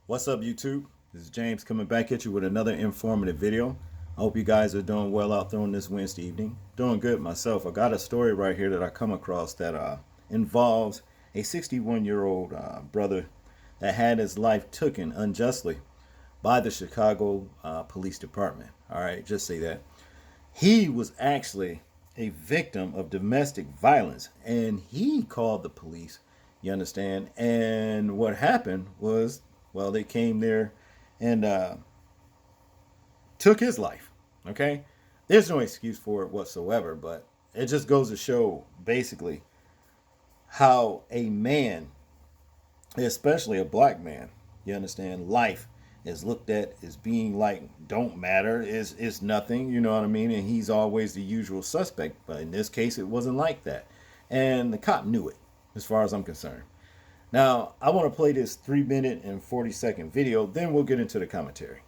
What's up, YouTube? This is James coming back at you with another informative video. I hope you guys are doing well out there on this Wednesday evening. Doing good myself. I got a story right here that I come across that involves a 61-year-old brother that had his life taken unjustly by the Chicago Police Department. All right, just say that. He was actually a victim of domestic violence and he called the police, you understand? And what happened was, well, they came there and took his life. Okay, there's no excuse for it whatsoever, but it just goes to show basically how a man, especially a black man, you understand, life is looked at as being like don't matter, is nothing, you know what I mean? And he's always the usual suspect, but in this case it wasn't like that, and the cop knew it as far as I'm concerned. Now, I want to play this 3-minute and 40-second video, then we'll get into the commentary.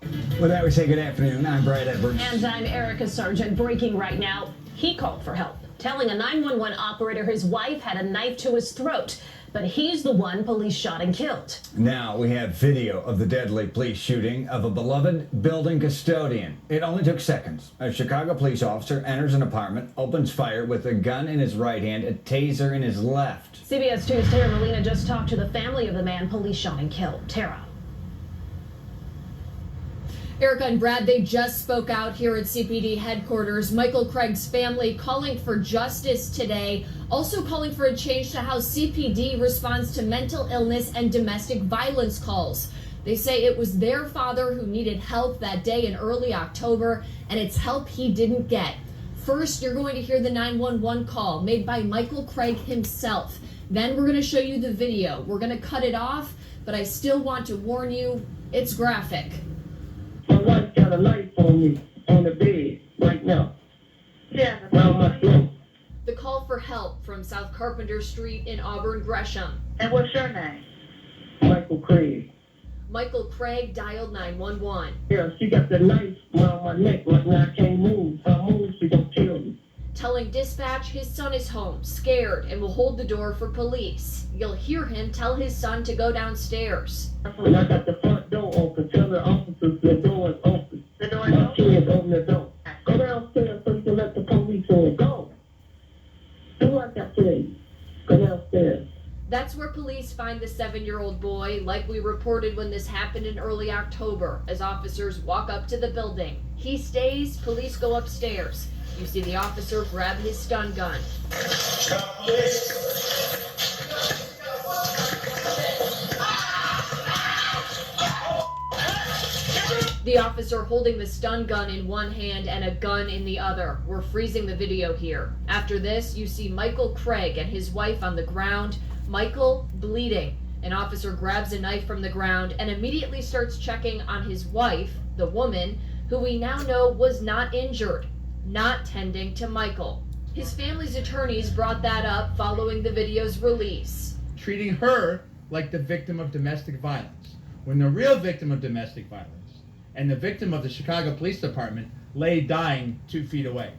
With that, we say good afternoon. I'm Brad Edwards. And I'm Erica Sargent. Breaking right now, he called for help, telling a 911 operator his wife had a knife to his throat, but he's the one police shot and killed. Now we have video of the deadly police shooting of a beloved building custodian. It only took seconds. A Chicago police officer enters an apartment, opens fire with a gun in his right hand, a taser in his left. CBS 2's Tara Molina just talked to the family of the man police shot and killed. Tara. Erica and Brad, they just spoke out here at CPD headquarters. Michael Craig's family calling for justice today, also calling for a change to how CPD responds to mental illness and domestic violence calls. They say it was their father who needed help that day in early October, and it's help he didn't get. First, you're going to hear the 911 call made by Michael Craig himself. Then we're going to show you the video. We're going to cut it off, but I still want to warn you, it's graphic. My wife got a knife on me on the bed right now. Yeah. Around my throat. The call for help from South Carpenter Street in Auburn, Gresham. And what's your name? Michael Craig. Michael Craig dialed 911. Yeah, she got the knife around my neck right now. I can't move. If I move, she gonna kill me. Telling dispatch his son is home, scared, and will hold the door for police. You'll hear him tell his son to go downstairs. When I got the front door open, tell the officers the door is open. The door is open? My kids open the door. Go downstairs so you can let the police in. Go. Do like I said. Go downstairs. That's where police find the 7-year-old boy, like we reported when this happened in early October. As officers walk up to the building, he stays, police go upstairs. You see the officer grab his stun gun. The officer holding the stun gun in one hand and a gun in the other. We're freezing the video here. After this, you see Michael Craig and his wife on the ground. Michael bleeding. An officer grabs a knife from the ground and immediately starts checking on his wife, the woman, who we now know was not injured, not tending to Michael. His family's attorneys brought that up following the video's release. Treating her like the victim of domestic violence, when the real victim of domestic violence and the victim of the Chicago Police Department lay dying 2 feet away.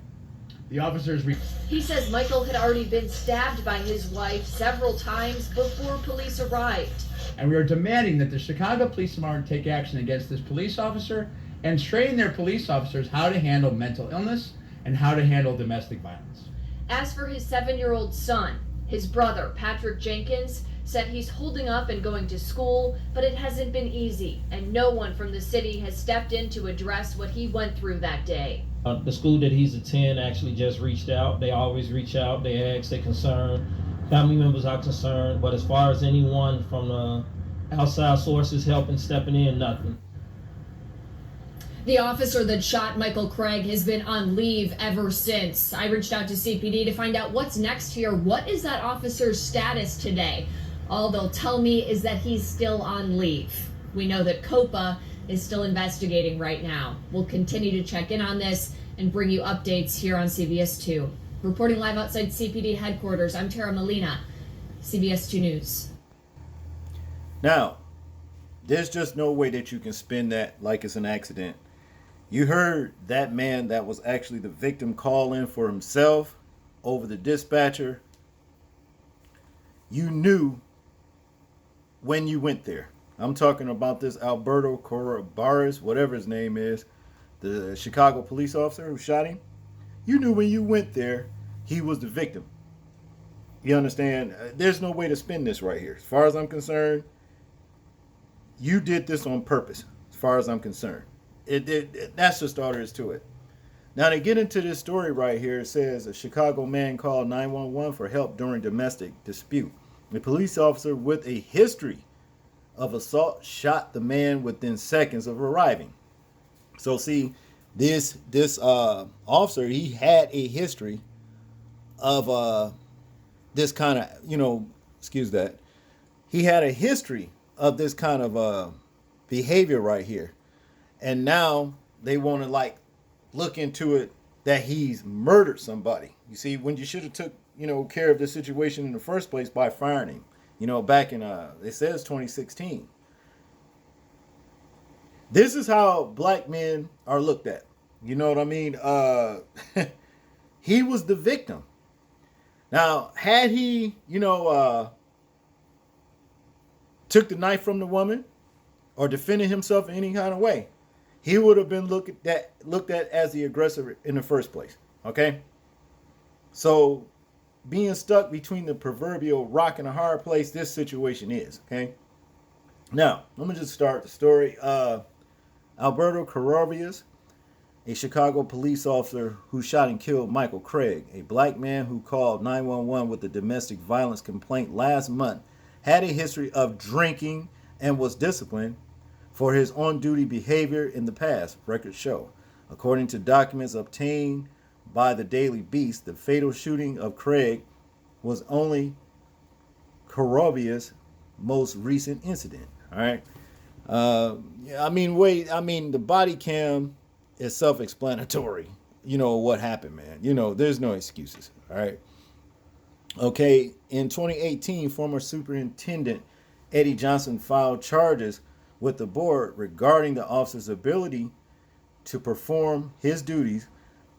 The officers... He says Michael had already been stabbed by his wife several times before police arrived. And we are demanding that the Chicago Police Department take action against this police officer and train their police officers how to handle mental illness and how to handle domestic violence. As for his 7-year-old son, his brother, Patrick Jenkins, said he's holding up and going to school, but it hasn't been easy, and no one from the city has stepped in to address what he went through that day. The school that he's attending actually just reached out. They always reach out, they ask, they're concerned. Family members are concerned, but as far as anyone from the outside sources helping, stepping in, nothing. The officer that shot Michael Craig has been on leave ever since. I reached out to CPD to find out what's next here. What is that officer's status today? All they'll tell me is that he's still on leave. We know that COPA is still investigating right now. We'll continue to check in on this and bring you updates here on CBS 2. Reporting live outside CPD headquarters, I'm Tara Molina, CBS 2 News. Now, there's just no way that you can spin that like it's an accident. You heard that man that was actually the victim call in for himself over the dispatcher. You knew when you went there. I'm talking about this Alberto Corrobares, whatever his name is, the Chicago police officer who shot him. You knew when you went there, he was the victim. You understand? There's no way to spin this right here. As far as I'm concerned, you did this on purpose, as far as I'm concerned. That's just all there is to it. Now, to get into this story right here, it says a Chicago man called 911 for help during domestic dispute. A police officer with a history of assault shot the man within seconds of arriving. So, see, this officer, he had a history of this kind of, excuse that. He had a history of this kind of behavior right here. And now they want to look into it that he's murdered somebody. You see, when you should have took, care of the situation in the first place by firing him, back in, it says 2016. This is how black men are looked at. You know what I mean? He was the victim. Now, had he, took the knife from the woman or defended himself in any kind of way, he would have been looked at as the aggressor in the first place. Okay? So, being stuck between the proverbial rock and a hard place, this situation is. Okay? Now, let me just start the story. Alberto Corrobares, a Chicago police officer who shot and killed Michael Craig, a black man who called 911 with a domestic violence complaint last month, had a history of drinking and was disciplined for his on-duty behavior in the past, records show. According to documents obtained by the Daily Beast, the fatal shooting of Craig was only Corrobares' most recent incident. All right. The body cam is self-explanatory. What happened, man. There's no excuses. All right. Okay. In 2018, former Superintendent Eddie Johnson filed charges with the board regarding the officer's ability to perform his duties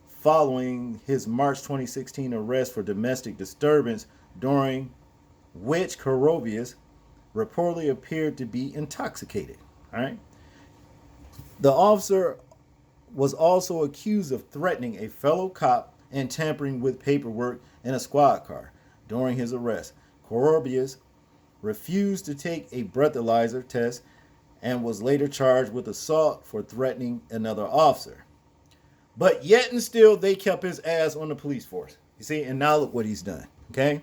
following his March 2016 arrest for domestic disturbance, during which Corrobares reportedly appeared to be intoxicated. All right. The officer was also accused of threatening a fellow cop and tampering with paperwork in a squad car during his arrest. Corrobares refused to take a breathalyzer test and was later charged with assault for threatening another officer. But yet and still, they kept his ass on the police force. You see, and now look what he's done. Okay.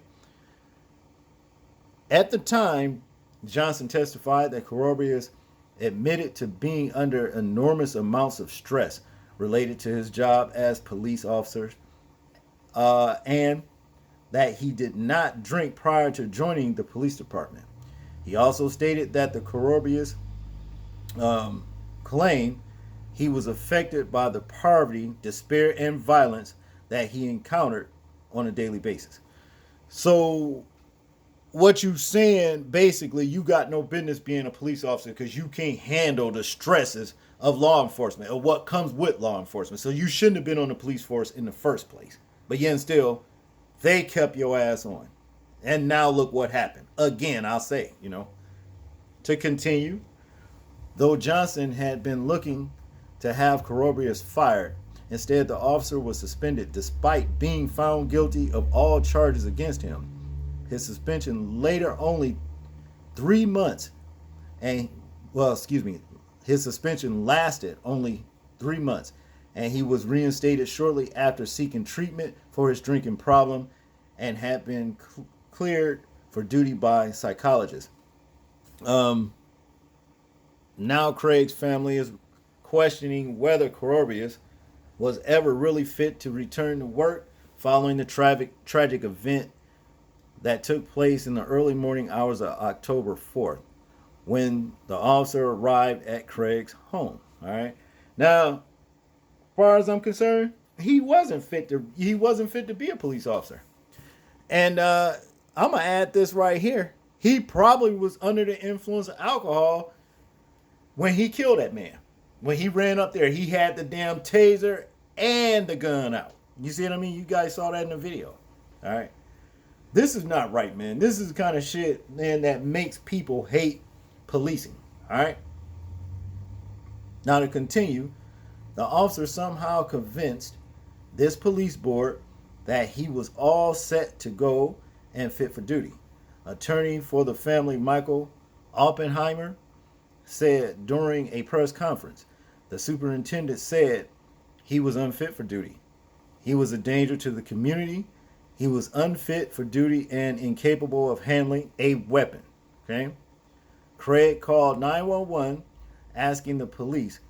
At the time, Johnson testified that Corrobares admitted to being under enormous amounts of stress related to his job as police officer, and that he did not drink prior to joining the police department. He also stated that the Corrobares claimed he was affected by the poverty, despair, and violence that he encountered on a daily basis. So what you saying, basically, you got no business being a police officer because you can't handle the stresses of law enforcement or what comes with law enforcement. So you shouldn't have been on the police force in the first place. But yet and still, they kept your ass on. And now look what happened. Again, I'll say, to continue, though Johnson had been looking to have Corrobares fired, instead the officer was suspended despite being found guilty of all charges against him. His suspension later only 3 months, his suspension lasted only 3 months, and he was reinstated shortly after seeking treatment for his drinking problem and had been cleared for duty by psychologists. Now Craig's family is questioning whether Corrobares was ever really fit to return to work following the tragic event that took place in the early morning hours of October 4th, when the officer arrived at Craig's home. All right. Now, as far as I'm concerned, he wasn't fit to be a police officer. And I'm gonna add this right here. He probably was under the influence of alcohol when he killed that man. When he ran up there, he had the damn taser and the gun out. You see what I mean? You guys saw that in the video. All right. This is not right, man. This is the kind of shit, man, that makes people hate policing. All right. Now to continue, the officer somehow convinced this police board that he was all set to go and fit for duty. Attorney for the family, Michael Oppenheimer, said during a press conference, the superintendent said he was unfit for duty. He was a danger to the community. He was unfit for duty and incapable of handling a weapon. Okay? Craig called 911 asking the police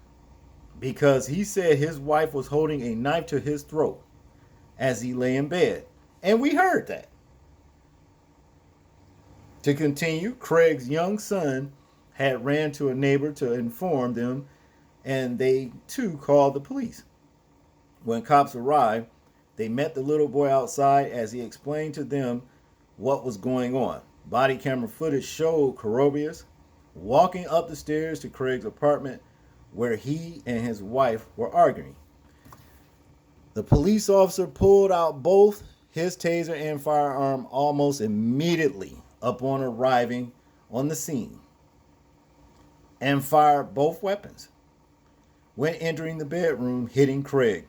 because he said his wife was holding a knife to his throat as he lay in bed. And we heard that. To continue, Craig's young son had ran to a neighbor to inform them, and they too called the police. When cops arrived, they met the little boy outside as he explained to them what was going on. Body camera footage showed Corobius walking up the stairs to Craig's apartment where he and his wife were arguing. The police officer pulled out both his taser and firearm almost immediately upon arriving on the scene and fired both weapons when entering the bedroom, hitting Craig.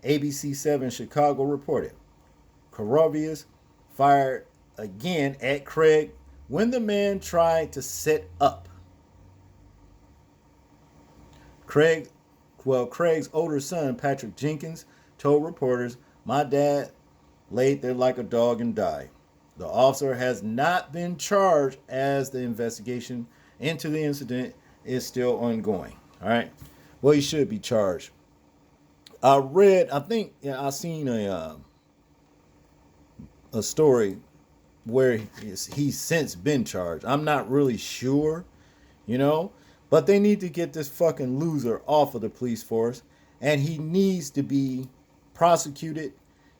ABC 7 Chicago reported. Corobius fired again at Craig when the man tried to sit up. Craig's older son, Patrick Jenkins, told reporters, "My dad laid there like a dog and died." The officer has not been charged as the investigation into the incident is still ongoing. All right. Well, he should be charged. I seen a story where he's since been charged. I'm not really sure, but they need to get this fucking loser off of the police force, and he needs to be prosecuted,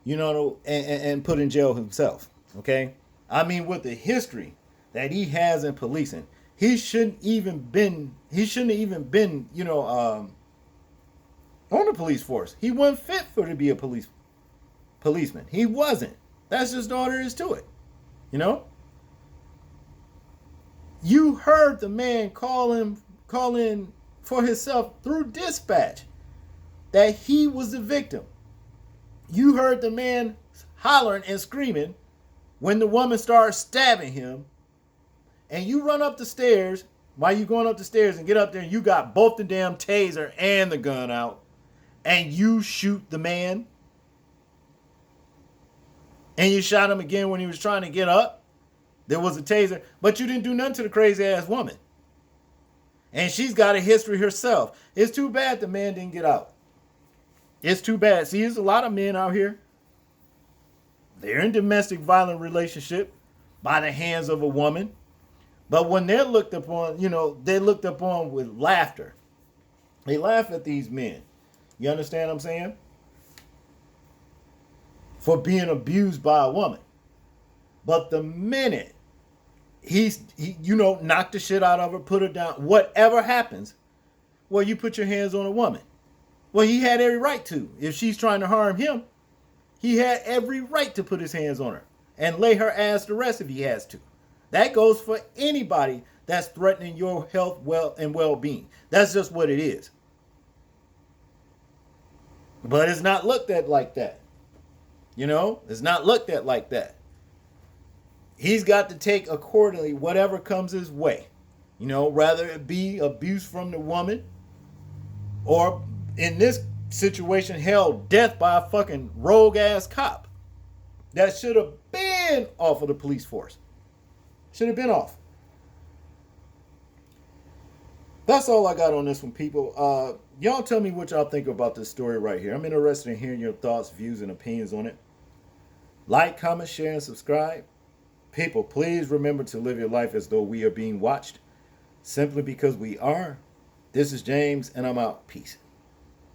and put in jail himself. Okay, I mean, with the history that he has in policing, he shouldn't even been, on the police force. He wasn't fit for to be a policeman. He wasn't. That's just all there is to it. You heard the man call in for himself through dispatch that he was the victim. You heard the man hollering and screaming when the woman started stabbing him, and you run up the stairs while you going up the stairs and get up there and you got both the damn taser and the gun out, and you shoot the man, and you shot him again when he was trying to get up. There was a taser, but you didn't do nothing to the crazy ass woman. And she's got a history herself. It's too bad the man didn't get out. It's too bad. See, there's a lot of men out here. They're in domestic violent relationship by the hands of a woman. But when they're looked upon, they're looked upon with laughter. They laugh at these men. You understand what I'm saying? For being abused by a woman. But the minute he knocked the shit out of her, put her down, whatever happens, well, you put your hands on a woman. Well, he had every right to. If she's trying to harm him, he had every right to put his hands on her and lay her ass to rest if he has to. That goes for anybody that's threatening your health, well-being. That's just what it is. But it's not looked at like that. It's not looked at like that. He's got to take accordingly whatever comes his way. Rather it be abuse from the woman, or in this situation, hell, death by a fucking rogue ass cop that should have been off of the police force. Should have been off. That's all I got on this one, people. Y'all tell me what y'all think about this story right here. I'm interested in hearing your thoughts, views, and opinions on it. Like, comment, share, and subscribe. People, please remember to live your life as though we are being watched. Simply because we are. This is James, and I'm out. Peace.